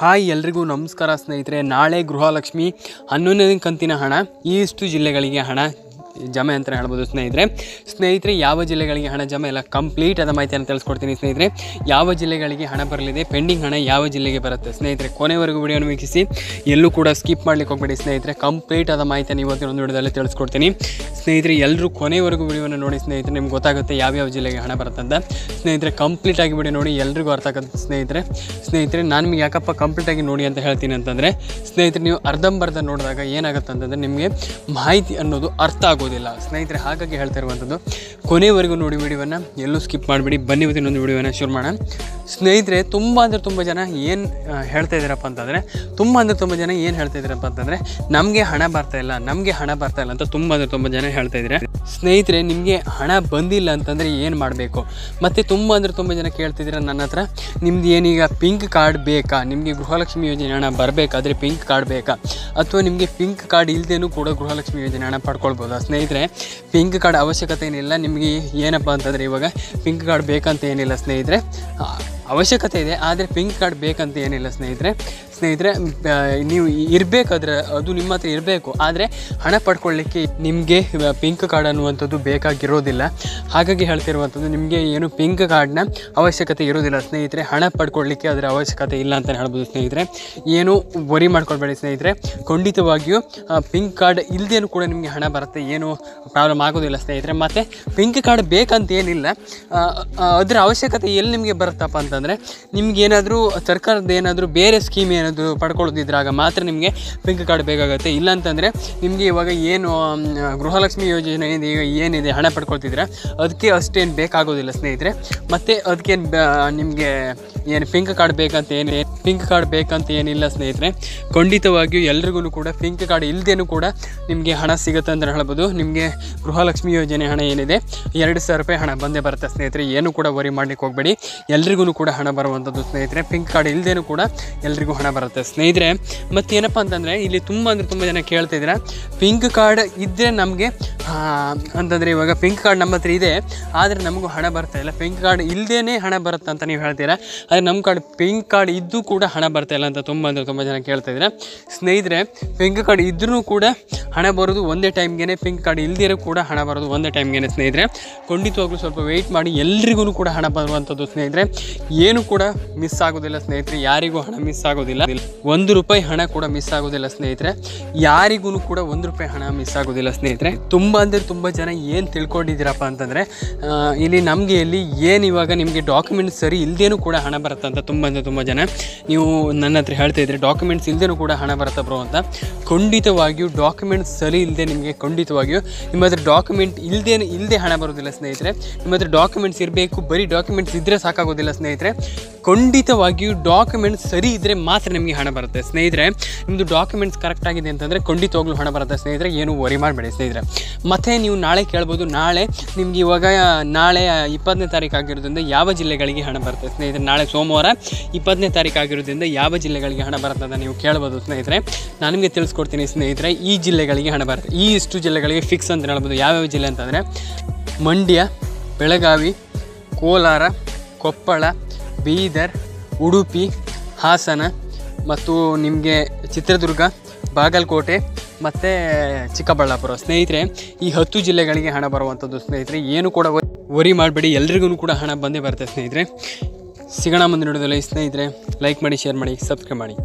Hi ಎಲ್ರಿಗೂ ನಮಸ್ಕಾರ ಸ್ನೇಹಿತರೆ. ನಾಳೆ ಗೃಹಲಕ್ಷ್ಮಿ 11ನೇ ಕಂತಿನ ಹಣ ಇಷ್ಟು ಜಿಲ್ಲೆಗಳಿಗೆ ಹಣ ಜಮೆ ಅಂತ ಹೇಳ್ಬೋದು ಸ್ನೇಹಿತರೆ. ಯಾವ ಜಿಲ್ಲೆಗಳಿಗೆ ಹಣ ಜಮೆ ಇಲ್ಲ ಕಂಪ್ಲೀಟ್ ಆದ ಮಾಹಿತಿಯನ್ನು ತಿಳಿಸ್ಕೊಡ್ತೀನಿ ಸ್ನೇಹಿತರೆ. ಯಾವ ಜಿಲ್ಲೆಗಳಿಗೆ ಹಣ ಬರಲಿದೆ, ಪೆಂಡಿಂಗ್ ಹಣ ಯಾವ ಜಿಲ್ಲೆಗೆ ಬರುತ್ತೆ ಸ್ನೇಹಿತರೆ. ಕೊನೆವರೆಗೂ ವಿಡಿಯೋನ ವೀಕ್ಷಿಸಿ, ಎಲ್ಲೂ ಕೂಡ ಸ್ಕಿಪ್ ಮಾಡಲಿಕ್ಕೆ ಹೋಗಬೇಡಿ ಸ್ನೇಹಿತರೆ. ಕಂಪ್ಲೀಟ್ ಆದ ಮಾಹಿತಿಯನ್ನು ಇವತ್ತಿನ ಒಂದು ವಿಡಿಯೋದಲ್ಲಿ ತಿಳಿಸ್ಕೊಡ್ತೀನಿ ಸ್ನೇಹಿತರೆ. ಎಲ್ಲರೂ ಕೊನೆವರೆಗೂ ವಿಡಿಯೋನ ನೋಡಿ ಸ್ನೇಹಿತರೆ, ನಿಮ್ಗೆ ಗೊತ್ತಾಗುತ್ತೆ ಯಾವ್ಯಾವ ಜಿಲ್ಲೆಗೆ ಹಣ ಬರುತ್ತಂತ ಸ್ನೇಹಿತರೆ. ಕಂಪ್ಲೀಟಾಗಿ ವಿಡಿಯೋ ನೋಡಿ, ಎಲ್ರಿಗೂ ಅರ್ಥ ಆಗುತ್ತೆ ಸ್ನೇಹಿತರೆ. ನಾನು ನಿಮಗೆ ಯಾಕಪ್ಪ ಕಂಪ್ಲೀಟಾಗಿ ನೋಡಿ ಅಂತ ಹೇಳ್ತೀನಿ ಅಂತಂದರೆ ಸ್ನೇಹಿತರೆ, ನೀವು ಅರ್ಧಂಬರ್ಧ ನೋಡಿದಾಗ ಏನಾಗುತ್ತೆ ಅಂತಂದರೆ ನಿಮಗೆ ಮಾಹಿತಿ ಅನ್ನೋದು ಅರ್ಥ ಆಗೋದಿಲ್ಲ ಸ್ನೇಹಿತರೆ. ಹಾಗಾಗಿ ಹೇಳ್ತಾ ಇರುವಂಥದ್ದು ಕೊನೆವರೆಗೂ ನೋಡಿ ವಿಡಿಯೋವನ್ನು, ಎಲ್ಲೂ ಸ್ಕಿಪ್ ಮಾಡಿಬಿಡಿ. ಬನ್ನಿ ಇವತ್ತಿನ ಒಂದು ವಿಡಿಯೋನ ಶುರು ಮಾಡೋಣ ಸ್ನೇಹಿತರೆ. ತುಂಬ ಜನ ಏನು ಹೇಳ್ತಾ ಇದ್ದೀರಪ್ಪ ಅಂತಂದರೆ ಏನು ಹೇಳ್ತಾ ಇದ್ದೀರಪ್ಪ ಅಂತಂದರೆ ನಮಗೆ ಹಣ ಬರ್ತಾ ಇಲ್ಲ ಅಂತ ತುಂಬ ಜನ ಹೇಳ್ತಾ ಇದ್ದಾರೆ ಸ್ನೇಹಿತರೆ. ನಿಮಗೆ ಹಣ ಬಂದಿಲ್ಲ ಅಂತಂದರೆ ಏನು ಮಾಡಬೇಕು? ಮತ್ತು ತುಂಬ ಜನ ಕೇಳ್ತಿದ್ದೀರ ನನ್ನ ಹತ್ರ, ನಿಮ್ದು ಏನೀಗ ಪಿಂಕ್ ಕಾರ್ಡ್ ಬೇಕಾ, ನಿಮಗೆ ಗೃಹಲಕ್ಷ್ಮಿ ಯೋಜನೆ ಹಣ ಬರಬೇಕಾದ್ರೆ ಪಿಂಕ್ ಕಾರ್ಡ್ ಬೇಕಾ, ಅಥವಾ ನಿಮಗೆ ಪಿಂಕ್ ಕಾರ್ಡ್ ಇಲ್ಲದೇನೂ ಕೂಡ ಗೃಹಲಕ್ಷ್ಮಿ ಯೋಜನೆ ಹಣ ಪಡ್ಕೊಳ್ಬೋದಾ ಸ್ನೇಹಿತರೆ. ಪಿಂಕ್ ಕಾರ್ಡ್ ಅವಶ್ಯಕತೆ ಏನಿಲ್ಲ ನಿಮಗೆ. ಏನಪ್ಪ ಅಂತಂದರೆ ಇವಾಗ ಪಿಂಕ್ ಕಾರ್ಡ್ ಬೇಕಂತ ಏನಿಲ್ಲ ಸ್ನೇಹಿತರೆ, ಅವಶ್ಯಕತೆ ಇದೆ, ಆದರೆ ಪಿಂಕ್ ಕಾರ್ಡ್ ಬೇಕಂತ ಏನಿಲ್ಲ ಸ್ನೇಹಿತರೆ. ನೀವು ಇರಬೇಕಾದ್ರೆ ಅದು ನಿಮ್ಮ ಹತ್ರ ಇರಬೇಕು, ಆದರೆ ಹಣ ಪಡ್ಕೊಳ್ಳಿಕ್ಕೆ ನಿಮಗೆ ಪಿಂಕ್ ಕಾರ್ಡ್ ಅನ್ನುವಂಥದ್ದು ಬೇಕಾಗಿರೋದಿಲ್ಲ. ಹಾಗಾಗಿ ಹೇಳ್ತಿರುವಂಥದ್ದು ನಿಮಗೆ ಏನು ಪಿಂಕ್ ಕಾರ್ಡ್ನ ಅವಶ್ಯಕತೆ ಇರೋದಿಲ್ಲ ಸ್ನೇಹಿತರೆ. ಹಣ ಪಡ್ಕೊಳ್ಳಿಕ್ಕೆ ಅದರ ಅವಶ್ಯಕತೆ ಇಲ್ಲ ಅಂತ ಹೇಳ್ಬೋದು ಸ್ನೇಹಿತರೆ. ಏನು ವರಿ ಮಾಡ್ಕೊಳ್ಬೇಡಿ ಸ್ನೇಹಿತರೆ. ಖಂಡಿತವಾಗಿಯೂ ಪಿಂಕ್ ಕಾರ್ಡ್ ಇಲ್ಲದೇನೂ ಕೂಡ ನಿಮಗೆ ಹಣ ಬರುತ್ತೆ, ಏನು ಪ್ರಾಬ್ಲಮ್ ಆಗೋದಿಲ್ಲ ಸ್ನೇಹಿತರೆ. ಮತ್ತು ಪಿಂಕ್ ಕಾರ್ಡ್ ಬೇಕಂತ ಏನಿಲ್ಲ, ಅದರ ಅವಶ್ಯಕತೆ ಎಲ್ಲಿ ನಿಮಗೆ ಬರುತ್ತಪ್ಪ ಅಂತಂದರೆ ನಿಮಗೇನಾದರೂ ಸರ್ಕಾರದ ಏನಾದರೂ ಬೇರೆ ಸ್ಕೀಮ್ ಏನಾದರೂ ಪಡ್ಕೊಳ್ಳೋದಿದ್ರಾಗ ಮಾತ್ರ ನಿಮಗೆ ಪಿಂಕ್ ಕಾರ್ಡ್ ಬೇಕಾಗುತ್ತೆ. ಇಲ್ಲಾಂತಂದರೆ ನಿಮಗೆ ಇವಾಗ ಏನು ಗೃಹಲಕ್ಷ್ಮಿ ಯೋಜನೆ ಈಗ ಏನಿದೆ ಹಣ ಪಡ್ಕೊಳ್ತಿದ್ರೆ ಅದಕ್ಕೆ ಅಷ್ಟೇನು ಬೇಕಾಗೋದಿಲ್ಲ ಸ್ನೇಹಿತರೆ. ಮತ್ತು ಅದಕ್ಕೇನು ನಿಮಗೆ ಏನು ಪಿಂಕ್ ಕಾರ್ಡ್ ಬೇಕಂತ ಏನಿಲ್ಲ ಸ್ನೇಹಿತರೆ. ಖಂಡಿತವಾಗಿಯೂ ಎಲ್ರಿಗೂ ಕೂಡ ಪಿಂಕ್ ಕಾರ್ಡ್ ಇಲ್ಲದೇನೂ ಕೂಡ ನಿಮಗೆ ಹಣ ಸಿಗುತ್ತೆ ಅಂತ ಹೇಳ್ಬೋದು. ನಿಮಗೆ ಗೃಹಲಕ್ಷ್ಮಿ ಯೋಜನೆ ಹಣ ಏನಿದೆ 2,000 ರೂಪಾಯಿ ಹಣ ಬಂದೇ ಬರುತ್ತೆ ಸ್ನೇಹಿತರೆ. ಏನು ಕೂಡ ವರಿ ಮಾಡಲಿಕ್ಕೆ ಹೋಗಬೇಡಿ, ಎಲ್ರಿಗೂ ಕೂಡ ಹಣ ಬರುವಂಥದ್ದು ಸ್ನೇಹಿತರೆ. ಪಿಂಕ್ ಕಾರ್ಡ್ ಇಲ್ಲದೇನೂ ಕೂಡ ಎಲ್ರಿಗೂ ಹಣ ಬರುತ್ತೆ ಸ್ನೇಹಿತರೆ. ಮತ್ತೇನಪ್ಪ ಅಂತಂದರೆ ಇಲ್ಲಿ ತುಂಬ ಜನ ಕೇಳ್ತಾ ಇದ್ದೀರಾ, ಪಿಂಕ್ ಕಾರ್ಡ್ ಇದ್ದರೆ ನಮಗೆ ಅಂತಂದರೆ ಇವಾಗ ಪಿಂಕ್ ಕಾರ್ಡ್ ನಮ್ಮ ಹತ್ರ ಇದೆ, ಆದರೆ ನಮಗೂ ಹಣ ಬರ್ತಾ ಇಲ್ಲ. ಪಿಂಕ್ ಕಾರ್ಡ್ ಇಲ್ಲದೇ ಹಣ ಬರುತ್ತೆ ಅಂತ ನೀವು ಹೇಳ್ತೀರಾ, ಆದರೆ ನಮ್ಮ ಪಿಂಕ್ ಕಾರ್ಡ್ ಇದ್ದು ಕೂಡ ಹಣ ಬರ್ತಾ ಇಲ್ಲ ಅಂತ ತುಂಬ ಜನ ಕೇಳ್ತಾ ಇದ್ದೀರಾ ಸ್ನೇಹಿತರೆ. ಪಿಂಕ್ ಕಾರ್ಡ್ ಇದ್ರೂ ಕೂಡ ಹಣ ಬರೋದು ಒಂದೇ ಟೈಮ್ಗೆ, ಪಿಂಕ್ ಕಾರ್ಡ್ ಇಲ್ದಿರೋ ಕೂಡ ಹಣ ಬರೋದು ಒಂದೇ ಟೈಮ್ಗೆ ಸ್ನೇಹಿತರೆ. ಖಂಡಿತವಾಗ್ಲೂ ಸ್ವಲ್ಪ ವೆಯ್ಟ್ ಮಾಡಿ, ಎಲ್ರಿಗೂ ಕೂಡ ಹಣ ಬರುವಂಥದ್ದು ಸ್ನೇಹಿತರೆ. ಏನು ಕೂಡ ಮಿಸ್ ಆಗೋದಿಲ್ಲ ಸ್ನೇಹಿತರೆ, ಯಾರಿಗೂ ಹಣ ಮಿಸ್ ಆಗೋದಿಲ್ಲ. 1 ರೂಪಾಯಿ ಹಣ ಕೂಡ ಮಿಸ್ ಆಗೋದಿಲ್ಲ ಸ್ನೇಹಿತರೆ, ಯಾರಿಗೂ ಕೂಡ 1 ರೂಪಾಯಿ ಹಣ ಮಿಸ್ ಆಗೋದಿಲ್ಲ ಸ್ನೇಹಿತರೆ. ತುಂಬ ಜನ ಏನು ತಿಳ್ಕೊಂಡಿದ್ದೀರಪ್ಪ ಅಂತಂದರೆ ಇಲ್ಲಿ ನಮಗೆ ಇಲ್ಲಿ ಏನು ಇವಾಗ ನಿಮಗೆ ಡಾಕ್ಯುಮೆಂಟ್ಸ್ ಸರಿ ಇಲ್ಲದೇನೂ ಕೂಡ ಹಣ ಬರುತ್ತೆ ಅಂತ ತುಂಬ ಜನ ನೀವು ನನ್ನ ಹತ್ರ ಹೇಳ್ತಾ ಇದ್ದರೆ, ಡಾಕ್ಯುಮೆಂಟ್ಸ್ ಇಲ್ಲದೇನೂ ಕೂಡ ಹಣ ಬರುತ್ತೆ ಬ್ರೋ ಅಂತ. ಖಂಡಿತವಾಗಿಯೂ ಡಾಕ್ಯುಮೆಂಟ್ಸ್ ಸರಿ ಇಲ್ಲದೆ ನಿಮಗೆ ಖಂಡಿತವಾಗಿಯೂ ನಿಮ್ಮ ಹತ್ರ ಡಾಕ್ಯುಮೆಂಟ್ ಇಲ್ಲದೆ ಹಣ ಬರೋದಿಲ್ಲ ಸ್ನೇಹಿತರೆ. ನಿಮ್ಮ ಹತ್ರ ಡಾಕ್ಯುಮೆಂಟ್ಸ್ ಇರಬೇಕು, ಬರೀ ಡಾಕ್ಯುಮೆಂಟ್ಸ್ ಇದ್ದರೆ ಸಾಕಾಗೋದಿಲ್ಲ ಸ್ನೇಹಿತರೆ. ಖಂಡಿತವಾಗಿಯೂ ಡಾಕ್ಯುಮೆಂಟ್ಸ್ ಸರಿ ಇದ್ದರೆ ಮಾತ್ರ ನಿಮಗೆ ಹಣ ಬರುತ್ತೆ ಸ್ನೇಹಿತರೆ. ನಿಮ್ಮದು ಡಾಕ್ಯುಮೆಂಟ್ಸ್ ಕರೆಕ್ಟ್ ಆಗಿದೆ ಅಂತಂದರೆ ಖಂಡಿತವಾಗ್ಲೂ ಹಣ ಬರುತ್ತೆ ಸ್ನೇಹಿತರೆ. ಏನು ವರಿ ಮಾಡಬೇಡಿ ಸ್ನೇಹಿತರೆ. ಮತ್ತು ನೀವು ನಾಳೆ ಕೇಳ್ಬೋದು, ನಾಳೆ ನಿಮಗೆ ಇವಾಗ ನಾಳೆ 20ನೇ ತಾರೀಕು ಆಗಿರೋದ್ರಿಂದ ಯಾವ ಜಿಲ್ಲೆಗಳಿಗೆ ಹಣ ಬರುತ್ತೆ ಸ್ನೇಹಿತರೆ. ನಾಳೆ ಸೋಮವಾರ 20ನೇ ತಾರೀಕು ಆಗಿರೋದ್ರಿಂದ ಯಾವ ಜಿಲ್ಲೆಗಳಿಗೆ ಹಣ ಬರುತ್ತೆ ಅಂತ ನೀವು ಕೇಳ್ಬೋದು ಸ್ನೇಹಿತರೆ. ನಾನು ನಿಮಗೆ ತಿಳಿಸ್ಕೊಡ್ತೀನಿ ಸ್ನೇಹಿತರೆ. ಈ ಜಿಲ್ಲೆಗಳಿಗೆ ಹಣ ಬರುತ್ತೆ, ಇಷ್ಟು ಜಿಲ್ಲೆಗಳಿಗೆ ಫಿಕ್ಸ್ ಅಂತ ಹೇಳ್ಬೋದು. ಯಾವ್ಯಾವ ಜಿಲ್ಲೆ ಅಂತಂದರೆ ಮಂಡ್ಯ, ಬೆಳಗಾವಿ, ಕೋಲಾರ, ಕೊಪ್ಪಳ, ಬೀದರ್, ಉಡುಪಿ, ಹಾಸನ ಮತ್ತು ನಿಮಗೆ ಚಿತ್ರದುರ್ಗ, ಬಾಗಲಕೋಟೆ ಮತ್ತು ಚಿಕ್ಕಬಳ್ಳಾಪುರ ಸ್ನೇಹಿತರೆ. ಈ 10 ಜಿಲ್ಲೆಗಳಿಗೆ ಹಣ ಬರುವಂಥದ್ದು ಸ್ನೇಹಿತರೆ. ಏನು ಕೂಡ ವರಿ ಮಾಡಬೇಡಿ, ಎಲ್ರಿಗೂ ಕೂಡ ಹಣ ಬಂದೇ ಬರುತ್ತೆ ಸ್ನೇಹಿತರೆ. ಸಿಗೋಣ ಮುಂದಿನ ವಿಡಿಯೋದಲ್ಲಿ ಸ್ನೇಹಿತರೆ. ಲೈಕ್ ಮಾಡಿ, ಶೇರ್ ಮಾಡಿ, ಸಬ್ಸ್ಕ್ರೈಬ್ ಮಾಡಿ.